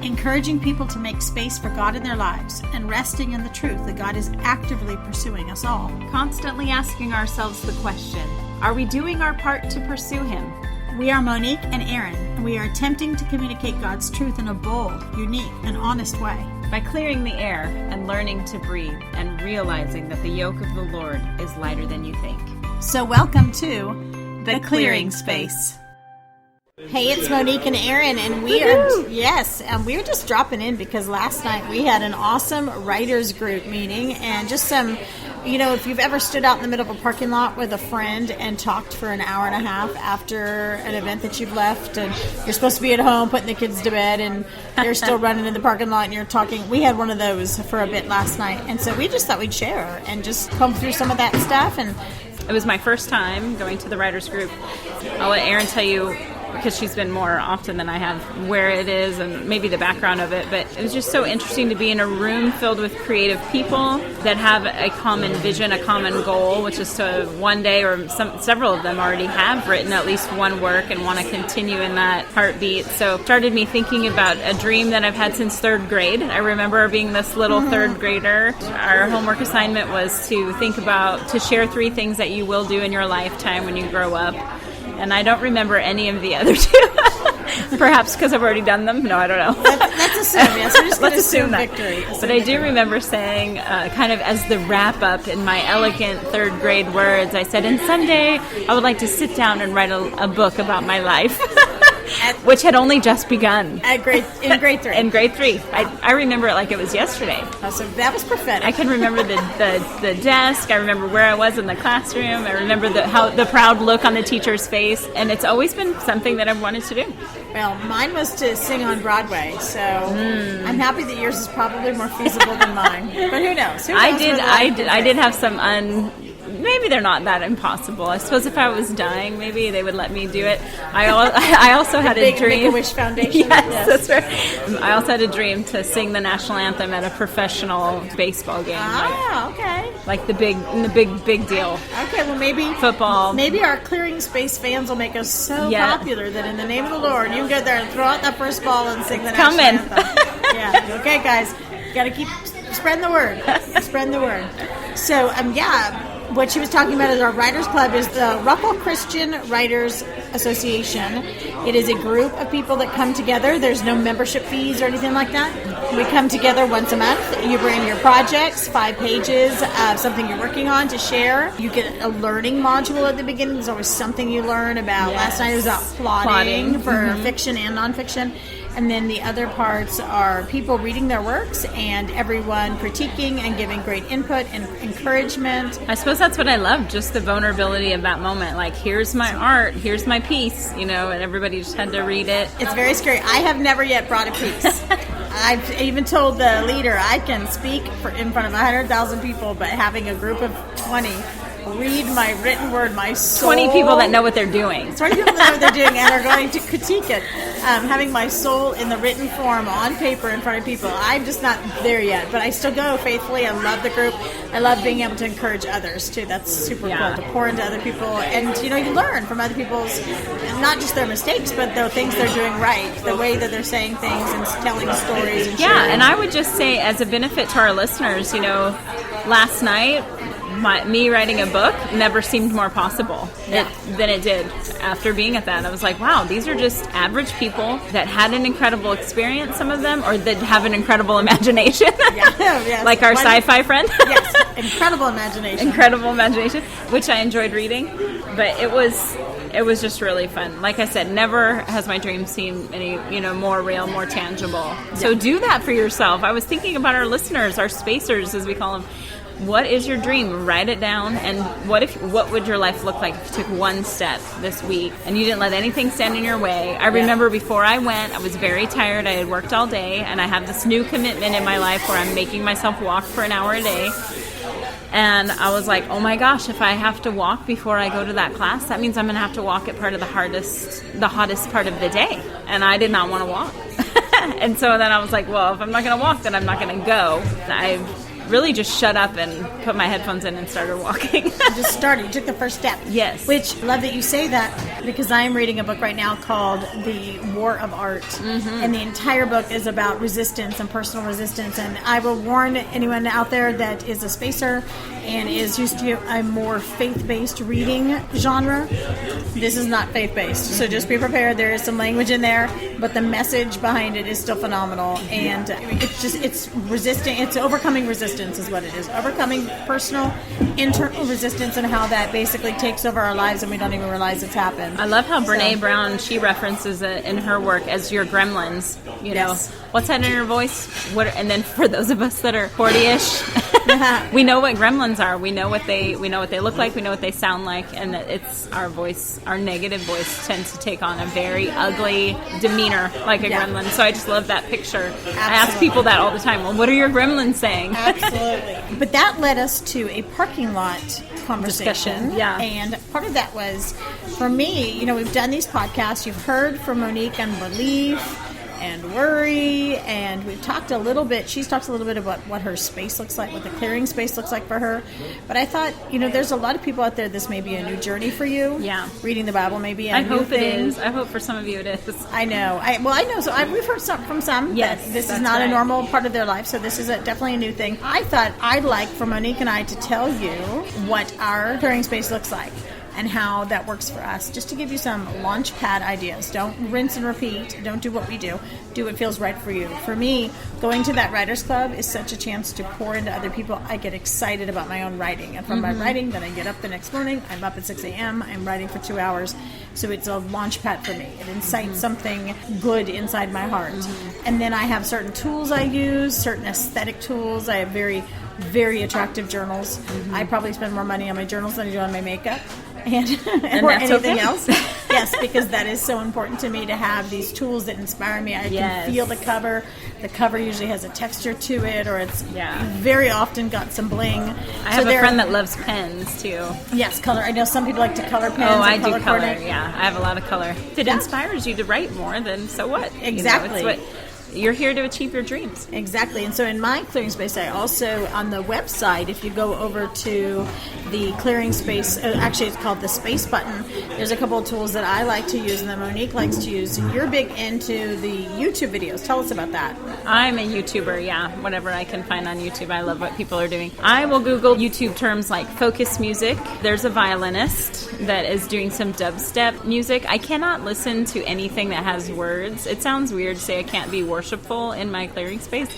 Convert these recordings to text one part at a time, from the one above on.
encouraging people to make space for God in their lives and resting in the truth that God is actively pursuing us all. Constantly asking ourselves the question, are we doing our part to pursue Him? We are Monique and Erin, and we are attempting to communicate God's truth in a bold, unique, and honest way. By clearing the air and learning to breathe and realizing that the yoke of the Lord is lighter than you think. So welcome to The Clearing Space. Hey, it's Monique and Erin, and we're just dropping in because last night we had an awesome writers group meeting, and just some, if you've ever stood out in the middle of a parking lot with a friend and talked for an hour and a half after an event that you've left, and you're supposed to be at home putting the kids to bed, and they're still running in the parking lot and you're talking. We had one of those for a bit last night, and so we just thought we'd share and just come through some of that stuff. And it was my first time going to the writers group. I'll let Erin tell you, because she's been more often than I have, where it is and maybe the background of it. But it was just so interesting to be in a room filled with creative people that have a common vision, a common goal, which is to one day, or several of them already have written at least one work and want to continue in that heartbeat. So it started me thinking about a dream that I've had since third grade. I remember being this little third grader. Our homework assignment was to share 3 things that you will do in your lifetime when you grow up. And I don't remember any of the other 2. Perhaps because I've already done them. No, I don't know. Let's assume, yes. We're just going to assume that. Victory. But I do remember saying, kind of as the wrap-up in my elegant third grade words, I said, and someday I would like to sit down and write a book about my life. Which had only just begun. In grade 3. In grade 3. I remember it like it was yesterday. Oh, so that was prophetic. I can remember the desk. I remember where I was in the classroom. I remember the proud look on the teacher's face. And it's always been something that I've wanted to do. Well, mine was to sing on Broadway. So I'm happy that yours is probably more feasible than mine. But who knows? I did have some maybe they're not that impossible. I suppose if I was dying, maybe they would let me do it. I also had a dream. Make-A-Wish Foundation. Yes, that's right. I also had a dream to sing the national anthem at a professional baseball game. Okay. Like the big deal. Okay, well maybe football. Maybe our Clearing Space fans will make us so popular that in the name of the Lord, you can go there and throw out that first ball and sing the national anthem. Yeah. Okay, guys, got to keep spreading the word. Spreading the word. So, what she was talking about is our Writers Club is the Ruppel Christian Writers Association. It is a group of people that come together. There's no membership fees or anything like that. We come together once a month. You bring your projects, 5 pages of something you're working on to share. You get a learning module at the beginning. There's always something you learn about. Yes. Last night it was about plotting for fiction and nonfiction. And then the other parts are people reading their works and everyone critiquing and giving great input and encouragement. I suppose that's what I love, just the vulnerability of that moment. Like, here's my art, here's my piece, and everybody just had to read it. It's very scary. I have never yet brought a piece. I've even told the leader I can speak in front of 100,000 people, but having a group of 20 read my written word, my soul. 20 people that know what they're doing. 20 people that know what they're doing and are going to critique it. Having my soul in the written form on paper in front of people. I'm just not there yet, but I still go faithfully. I love the group. I love being able to encourage others, too. That's super cool, to pour into other people. And, you learn from other people's, not just their mistakes, but the things they're doing right, the way that they're saying things and telling stories. And sharing. And I would just say, as a benefit to our listeners, last night, me writing a book never seemed more possible than it did after being at that. I was like, wow, these are just average people that had an incredible experience, some of them, or that have an incredible imagination. Yes. Like our sci-fi friend. Yes, incredible imagination. Incredible imagination, which I enjoyed reading. But it was just really fun. Like I said, never has my dream seemed any, more real, more tangible. Yeah. So do that for yourself. I was thinking about our listeners, our spacers, as we call them. What is your dream? Write it down. And what would your life look like if you took one step this week and you didn't let anything stand in your way? I remember before I went, I was very tired. I had worked all day, and I have this new commitment in my life where I'm making myself walk for an hour a day. And I was like, oh my gosh, if I have to walk before I go to that class, that means I'm going to have to walk at part of the hottest part of the day. And I did not want to walk. And so then I was like, well, if I'm not going to walk, then I'm not going to go. really just shut up and put my headphones in and started walking. Just started. You took the first step. Yes. Which, love that you say that, because I am reading a book right now called The War of Art. And the entire book is about resistance and personal resistance. And I will warn anyone out there that is a spacer and is used to a more faith-based reading genre. This is not faith-based. So just be prepared. There is some language in there, but the message behind it is still phenomenal. And it's resisting. It's overcoming resistance is what it is. Overcoming personal, internal resistance and how that basically takes over our lives and we don't even realize it's happened. I love how Brene Brown, she references it in her work as your gremlins. You know, what's that in your voice? And then for those of us that are 40-ish, we know what gremlins are. We know what they look like. We know what they sound like, and it's our voice. Our negative voice tends to take on a very ugly demeanor, like a gremlin. So I just love that picture. Absolutely. I ask people that all the time. Well, what are your gremlins saying? Absolutely. But that led us to a parking lot conversation. Yeah. And part of that was, for me, we've done these podcasts. You've heard from Monique on belief and worry, and we've talked a little bit, she's talked a little bit about what her space looks like, what the clearing space looks like for her. But I thought, there's a lot of people out there, this may be a new journey for you. Yeah. Reading the Bible may be a new hope thing. It is. I hope for some of you it is. I know. I know. So we've heard from some yes, that this is not a normal part of their life, so this is definitely a new thing. I thought I'd like for Monique and I to tell you what our clearing space looks like and how that works for us, just to give you some launch pad ideas. Don't rinse and repeat. Don't do what we do. Do what feels right for you. For me, going to that writer's club is such a chance to pour into other people. I get excited about my own writing. And from my writing, then I get up the next morning. I'm up at 6 a.m. I'm writing for 2 hours. So it's a launch pad for me. It incites something good inside my heart. And then I have certain tools I use, certain aesthetic tools. I have very, very attractive journals. I probably spend more money on my journals than I do on my makeup. And or anything else. Yes, because that is so important to me to have these tools that inspire me. I can feel the cover. The cover usually has a texture to it, or it's very often got some bling. I have a friend that loves pens too. Yes, color. I know some people like to color pens. Oh, I do color. Coordinate. Yeah, I have a lot of color. If it inspires you to write more, then so what? Exactly. You're here to achieve your dreams. Exactly. And so in my clearing space, I also, on the website, if you go over to the clearing space, actually it's called the space button, there's a couple of tools that I like to use and that Monique likes to use. You're big into the YouTube videos. Tell us about that. I'm a YouTuber, yeah. Whatever I can find on YouTube. I love what people are doing. I will Google YouTube terms like focus music. There's a violinist that is doing some dubstep music. I cannot listen to anything that has words. It sounds weird to say I can't be worshipful in my clearing space,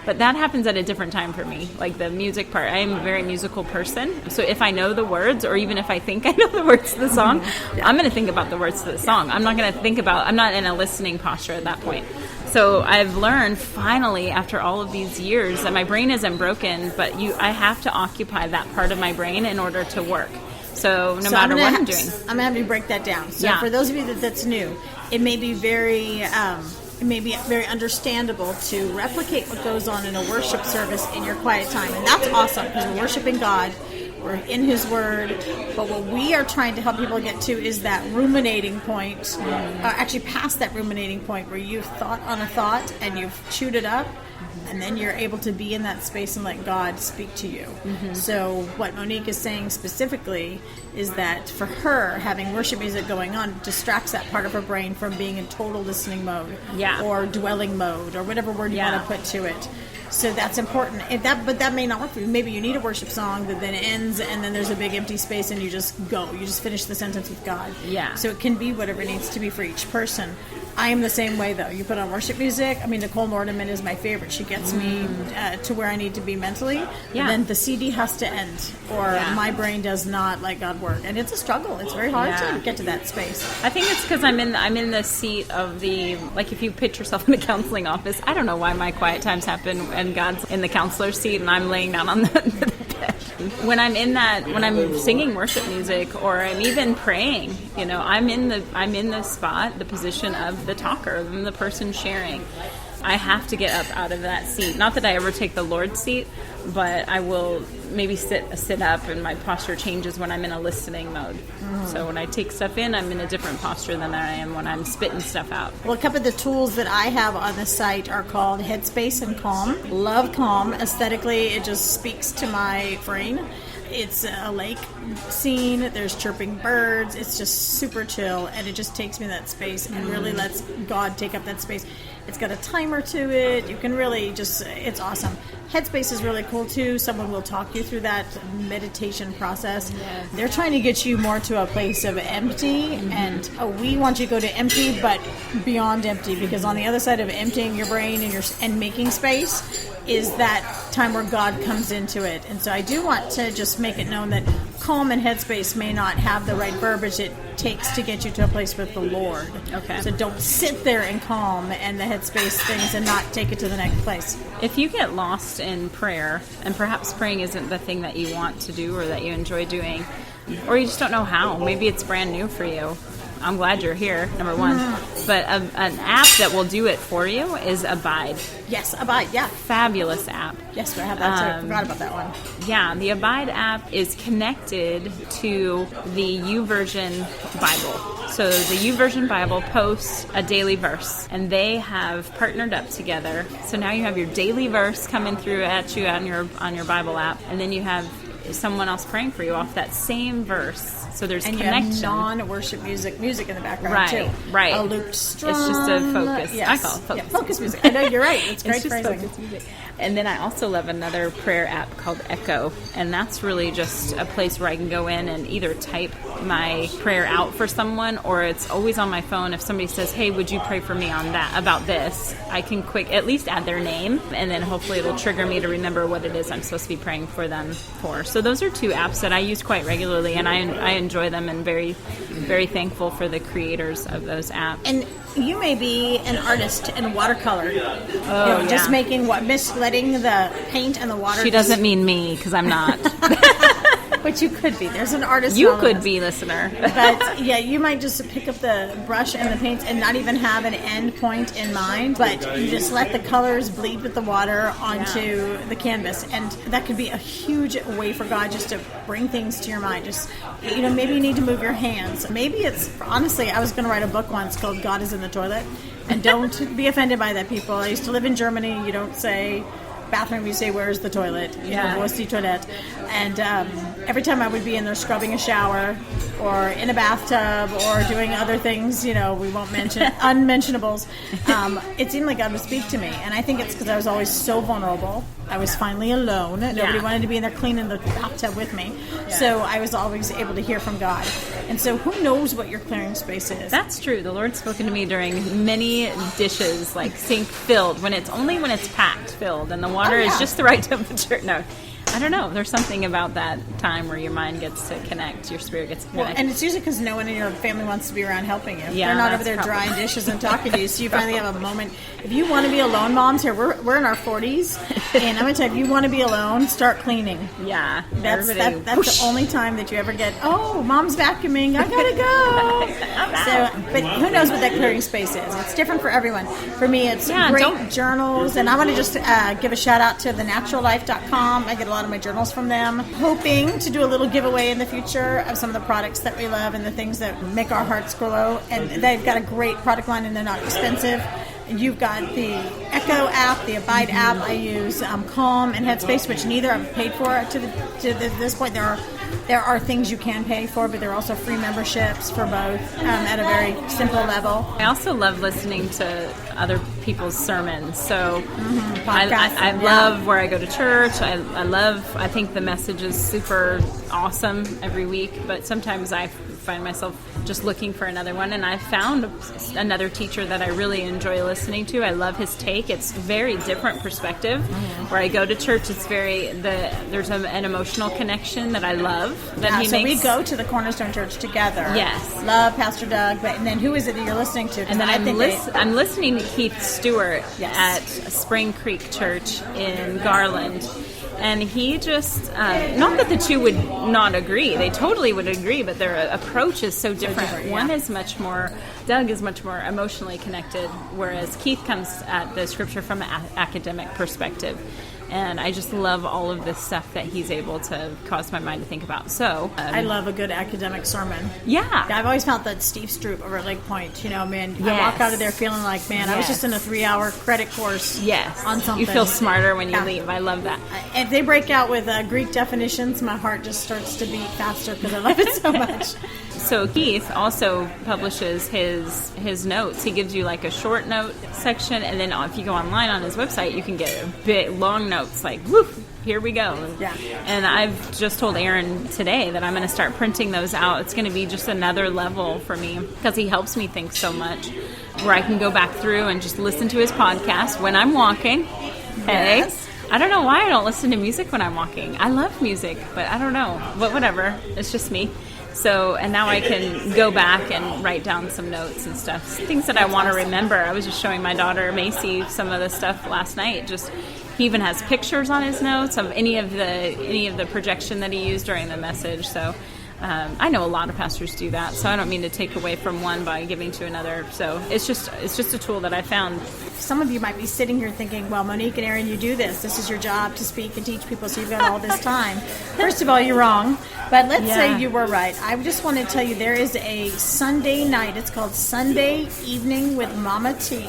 but that happens at a different time for me, like the music part. I am a very musical person, so if I know the words, or even if I think I know the words to the song, I'm going to think about the words to the song. I'm not in a listening posture at that point. So I've learned finally, after all of these years, that my brain isn't broken, but I have to occupy that part of my brain in order to work. So no matter what I'm doing. I'm going to have you break that down. So for those of you that's new, it may be very understandable to replicate what goes on in a worship service in your quiet time. And that's awesome, because we're worshiping God. We're in His Word. But what we are trying to help people get to is that ruminating point, actually past that ruminating point where you've thought on a thought and you've chewed it up. And then you're able to be in that space and let God speak to you. So what Monique is saying specifically is that for her, having worship music going on distracts that part of her brain from being in total listening mode or dwelling mode or whatever word you want to put to it. So that's important. But that may not work for you. Maybe you need a worship song that then ends and then there's a big empty space and you just go. You just finish the sentence with God. Yeah. So it can be whatever it needs to be for each person. I am the same way, though. You put on worship music. I mean, Nicole Nordeman is my favorite. She gets me to where I need to be mentally. Yeah. Then the CD has to end, or my brain does not let God work. And it's a struggle. It's very hard to get to that space. I think it's because I'm in the seat of the, like, if you pitch yourself in a counseling office, I don't know why my quiet times happen and God's in the counselor's seat and I'm laying down on the bed. When I'm singing worship music or I'm even praying, I'm in the spot, the position of the talker, I'm the person sharing. I have to get up out of that seat. Not that I ever take the Lord's seat, but I will maybe sit up, and my posture changes when I'm in a listening mode. So when I take stuff in, I'm in a different posture than I am when I'm spitting stuff out. Well, a couple of the tools that I have on the site are called Headspace and Calm. Love Calm. Aesthetically, it just speaks to my brain. It's a lake scene. There's chirping birds. It's just super chill, and it just takes me to that space and really lets God take up that space. It's got a timer to it. You can really it's awesome. Headspace is really cool too. Someone will talk you through that meditation process. Yes. They're trying to get you more to a place of empty, and we want you to go to empty, but beyond empty, because on the other side of emptying your brain and making space is that time where God comes into it. And so I do want to just make it known that calm and headspace may not have the right verbiage it takes to get you to a place with the Lord. Okay. So don't sit there in calm and the headspace things and not take it to the next place. If you get lost in prayer, and perhaps praying isn't the thing that you want to do or that you enjoy doing, or you just don't know how, maybe it's brand new for you, I'm glad you're here, number one. But an app that will do it for you is Abide. Yes, Abide, yeah. Fabulous app. Yes, I have that too. I forgot about that one. Yeah, the Abide app is connected to the YouVersion Bible. So the YouVersion Bible posts a daily verse, and they have partnered up together. So now you have your daily verse coming through at you on your Bible app, and then you have someone else praying for you off that same verse. So there's connection. You have non-worship music in the background too. Right. A looped strum. It's just a focus. Yes. I call it focus. Yeah, focus music. I know, you're right. It's great phrasing. Focus music. And then I also love another prayer app called Echo, and that's really just a place where I can go in and either type my prayer out for someone, or it's always on my phone. If somebody says, "Hey, would you pray for me on that about this?" I can at least add their name, and then hopefully it'll trigger me to remember what it is I'm supposed to be praying for them for. So those are two apps that I use quite regularly, and I enjoy them, and very, very thankful for the creators of those apps. And you may be an artist in watercolor. Just making letting the paint and the water. She doesn't mean me, because I'm not. But you could be. There's an artist. You could be, listener. But yeah, you might just pick up the brush and the paint and not even have an end point in mind, but you just let the colors bleed with the water onto the canvas, and that could be a huge way for God just to bring things to your mind. Just, maybe you need to move your hands. Maybe it's, honestly, I was going to write a book once called God is in the Toilet, and don't be offended by that, people. I used to live in Germany. You don't say bathroom, you say, where's the toilet? Wo ist die Toilette? And every time I would be in there scrubbing a shower or in a bathtub or doing other things, we won't mention unmentionables, it seemed like God would speak to me. And I think it's because I was always so vulnerable. I was finally alone. Nobody wanted to be in there cleaning the bathtub with me. Yeah. So I was always able to hear from God. And so who knows what your clearing space is? That's true. The Lord's spoken to me during many dishes, like sink filled, when it's packed filled, and the water is just the right temperature. No, I don't know. There's something about that time where your mind gets to connect, your spirit gets to connect. Well, and it's usually because no one in your family wants to be around helping you. Yeah, they're not over there drying dishes and talking to you, so you finally have a moment. If you want to be alone, moms, here, we're in our 40s, and I'm going to tell you, if you want to be alone, start cleaning. Yeah. That's the only time that you ever get, mom's vacuuming, I got to go. But who knows what that clearing space is? It's different for everyone. For me, it's great journals, and I want to just give a shout out to thenaturallife.com. I get a lot of my journals from them. Hoping to do a little giveaway in the future of some of the products that we love and the things that make our hearts glow. And they've got a great product line, and they're not expensive. You've got the Echo app, the Abide app. I use Calm and Headspace, which neither I've paid for to this point. There are things you can pay for, but there are also free memberships for both at a very simple level. I also love listening to other people's sermons. So I love where I go to church. I think the message is super awesome every week, but sometimes I find myself just looking for another one, and I found another teacher that I really enjoy listening to. I love his take. It's very different perspective. Where I go to church, it's there's an emotional connection that I love that he makes. We go to the Cornerstone Church together. Yes. Love Pastor Doug, and then who is it that you're listening to? And then I'm listening to Keith Stewart at Spring Creek Church in Garland. And he just, not that the two would not agree, they totally would agree, but their approach is so different. One is much more Doug is much more emotionally connected, whereas Keith comes at the scripture from an academic perspective. And I just love all of this stuff that he's able to cause my mind to think about. So I love a good academic sermon. Yeah. I've always felt that Steve Stroop over at Lake Point, man, Yes. I walk out of there feeling like, man, I was just in a 3-hour credit course on something. You feel smarter when you leave. I love that. If they break out with Greek definitions, my heart just starts to beat faster because I love it so much. So Keith also publishes his notes. He gives you like a short note section, and then if you go online on his website, you can get a big long notes like, woof, here we go. Yeah. And I've just told Erin today that I'm going to start printing those out. It's going to be just another level for me because he helps me think so much, where I can go back through and just listen to his podcast when I'm walking. Hey. Yes. I don't know why I don't listen to music when I'm walking. I love music, but I don't know. But whatever. It's just me. So, and now I can go back and write down some notes and stuff, things that I want to remember. I was just showing my daughter Macy some of the stuff last night. He even has pictures on his notes of any of the projection that he used during the message. So, I know a lot of pastors do that, so I don't mean to take away from one by giving to another. So it's just a tool that I found. Some of you might be sitting here thinking, well, Monique and Erin, you do this. This is your job to speak and teach people, so you've got all this time. First of all, you're wrong, but let's say you were right. I just want to tell you there is a Sunday night. It's called Sunday Evening with Mama T.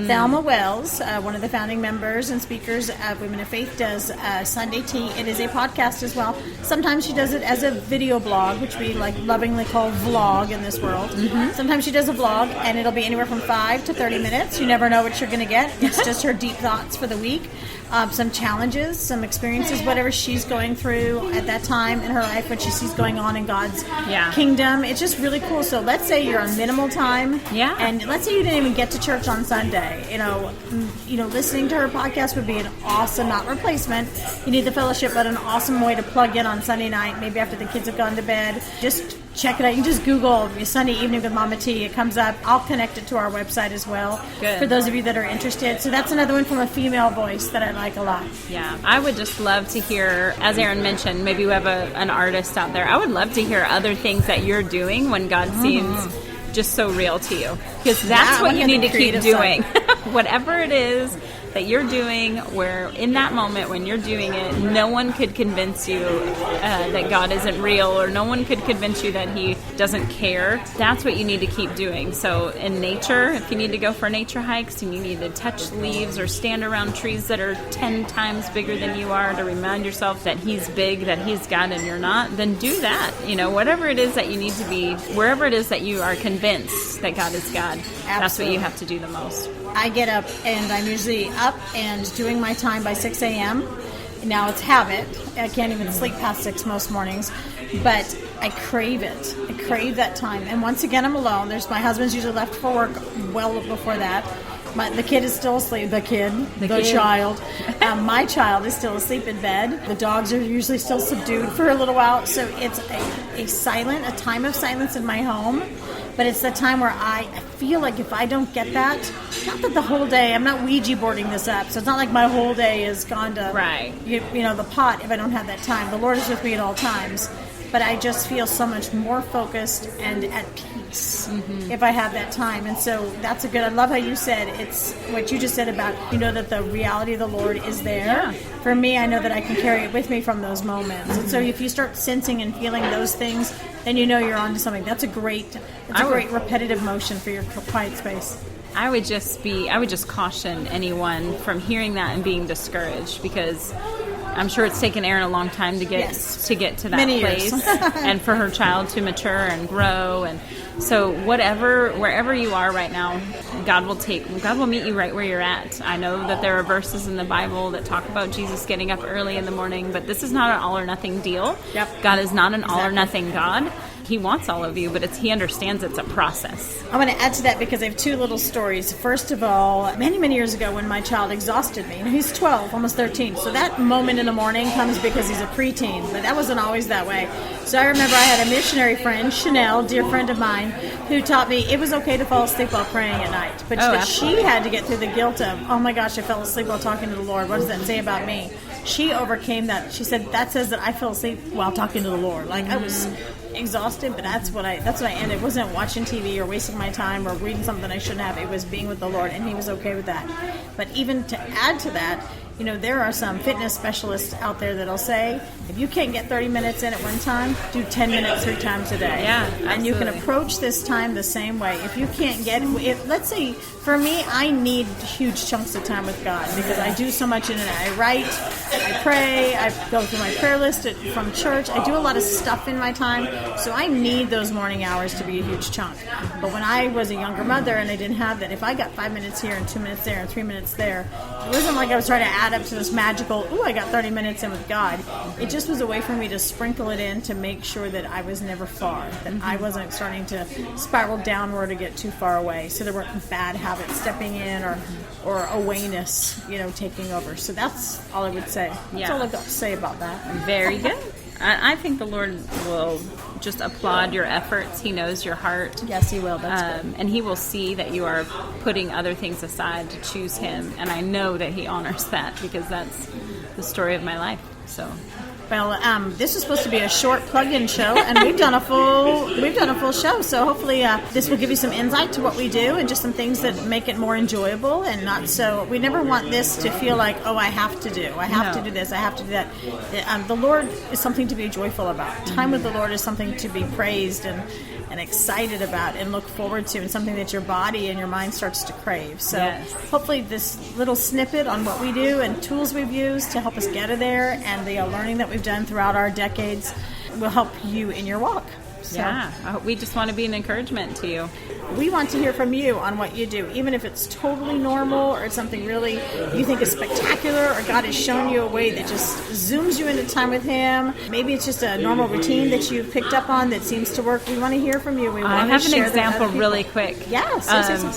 Thelma Wells, one of the founding members and speakers of Women of Faith, does Sunday Tea. It is a podcast as well. Sometimes she does it as a video blog, which we lovingly call vlog in this world. Sometimes she does a vlog, and it'll be anywhere from 5 to 30 minutes. You never know what you're going to get. It's just her deep thoughts for the week, some challenges, some experiences, whatever she's going through at that time in her life, what she sees going on in God's kingdom. It's just really cool. So let's say you're on minimal time, and let's say you didn't even get to church on Sunday. Listening to her podcast would be an awesome, not replacement. You need the fellowship, but an awesome way to plug in on Sunday night, maybe after the kids have gone to bed. Just check it out. You can just Google Sunday Evening with Mama T. It comes up. I'll connect it to our website as well. Good. For those of you that are interested. So that's another one from a female voice that I like a lot. Yeah, I would just love to hear, as Erin mentioned, maybe we have an artist out there. I would love to hear other things that you're doing when God seems just so real to you. Because that's what you need to keep doing. Whatever it is that you're doing, where in that moment when you're doing it, no one could convince you that God isn't real, or no one could convince you that He doesn't care. That's what you need to keep doing. So in nature, if you need to go for nature hikes and you need to touch leaves or stand around trees that are 10 times bigger than you are to remind yourself that He's big, that He's God and you're not, then do that. Whatever it is that you need to be, wherever it is that you are convinced that God is God, that's what you have to do the most. I get up, and I'm usually up and doing my time by 6 a.m. Now it's habit. I can't even sleep past 6 most mornings, but I crave it. I crave that time. And once again, I'm alone. My husband's usually left for work well before that. The kid is still asleep. The child. My child is still asleep in bed. The dogs are usually still subdued for a little while. So it's a time of silence in my home. But it's the time where I feel like if I don't get that, not that the whole day, I'm not Ouija boarding this up, so it's not like my whole day is gone to the pot if I don't have that time. The Lord is with me at all times. But I just feel so much more focused and at peace if I have that time. And so that's I love how you said, it's what you just said about, that the reality of the Lord is there. Yeah. For me, I know that I can carry it with me from those moments. And so if you start sensing and feeling those things, then you're onto something. That's a great repetitive motion for your quiet space. I would just caution anyone from hearing that and being discouraged, because I'm sure it's taken Erin a long time to get to that Many place years. and for her child to mature and grow. And so wherever you are right now, God will meet you right where you're at. I know that there are verses in the Bible that talk about Jesus getting up early in the morning, but this is not an all or nothing deal. Yep. God is not an all or nothing God. He wants all of you, but He understands it's a process. I want to add to that because I have 2 little stories. First of all, many, many years ago when my child exhausted me, he's 12, almost 13, so that moment in the morning comes because he's a preteen, but that wasn't always that way. So I remember I had a missionary friend, Chanel, dear friend of mine, who taught me it was okay to fall asleep while praying at night. But she had to get through the guilt of, oh my gosh, I fell asleep while talking to the Lord. What does that say about me? She overcame that. She said, that says that I fell asleep while talking to the Lord. I was exhausted, but that's what I ended. It wasn't watching TV or wasting my time or reading something I shouldn't have. It was being with the Lord, and He was okay with that. But even to add to that, there are some fitness specialists out there that'll say, if you can't get 30 minutes in at one time, do 10 minutes 3 times a day. Yeah, absolutely. And you can approach this time the same way. If you can't get, let's say, for me, I need huge chunks of time with God because I do so much in it. I write, I pray, I go through my prayer list from church. I do a lot of stuff in my time, so I need those morning hours to be a huge chunk. But when I was a younger mother and I didn't have that, if I got 5 minutes here and 2 minutes there and 3 minutes there, it wasn't like I was trying to add up to this magical, I got 30 minutes in with God. It just was a way for me to sprinkle it in to make sure that I was never far, that I wasn't starting to spiral downward or get too far away, so there weren't bad habits stepping in or awayness, taking over. So that's all I would say. That's all I've got to say about that. Very good. I think the Lord will just applaud your efforts. He knows your heart. Yes, He will. That's good. And He will see that you are putting other things aside to choose Him. And I know that He honors that because that's the story of my life. So, well, this is supposed to be a short plug-in show, and we've done a full show. So hopefully, this will give you some insight to what we do and just some things that make it more enjoyable and not so. We never want this to feel like, I have to do this, I have to do that. The Lord is something to be joyful about. Time with the Lord is something to be praised and excited about and look forward to, and something that your body and your mind starts to crave. So hopefully this little snippet on what we do and tools we've used to help us get there and the learning that we've done throughout our decades will help you in your walk. So, we just want to be an encouragement to you. We want to hear from you on what you do, even if it's totally normal or it's something really you think is spectacular, or God has shown you a way that just zooms you into time with Him. Maybe it's just a normal routine that you've picked up on that seems to work. We want to hear from you. We want I to have share an example really quick. Yes.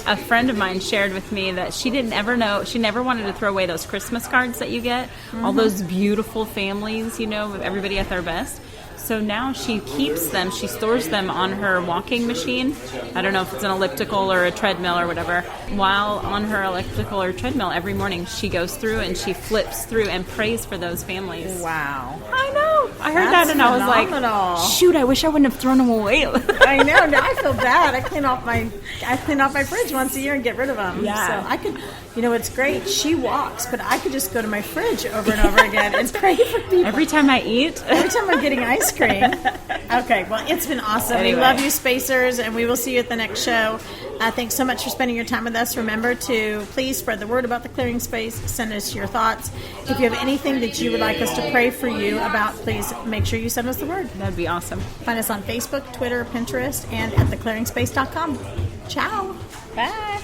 A friend of mine shared with me that she never wanted to throw away those Christmas cards that you get, all those beautiful families, with everybody at their best. So now she keeps them, she stores them on her walking machine. I don't know if it's an elliptical or a treadmill or whatever. While on her elliptical or treadmill, every morning she goes through and she flips through and prays for those families. Wow. I know. I heard that and phenomenal. I was like, shoot, I wish I wouldn't have thrown them away. I know. Now I feel bad. I clean off my fridge once a year and get rid of them. Yeah. So I could, it's great. She walks, but I could just go to my fridge over and over again and pray for people. Every time I eat. Every time I'm getting ice cream. Okay, well, it's been awesome. Anyway. We love you, Spacers, and we will see you at the next show. Thanks so much for spending your time with us. Remember to please spread the word about the Clearing Space. Send us your thoughts. If you have anything that you would like us to pray for you about, please make sure you send us the word. That'd be awesome. Find us on Facebook, Twitter, Pinterest, and at theclearingspace.com. Ciao. Bye.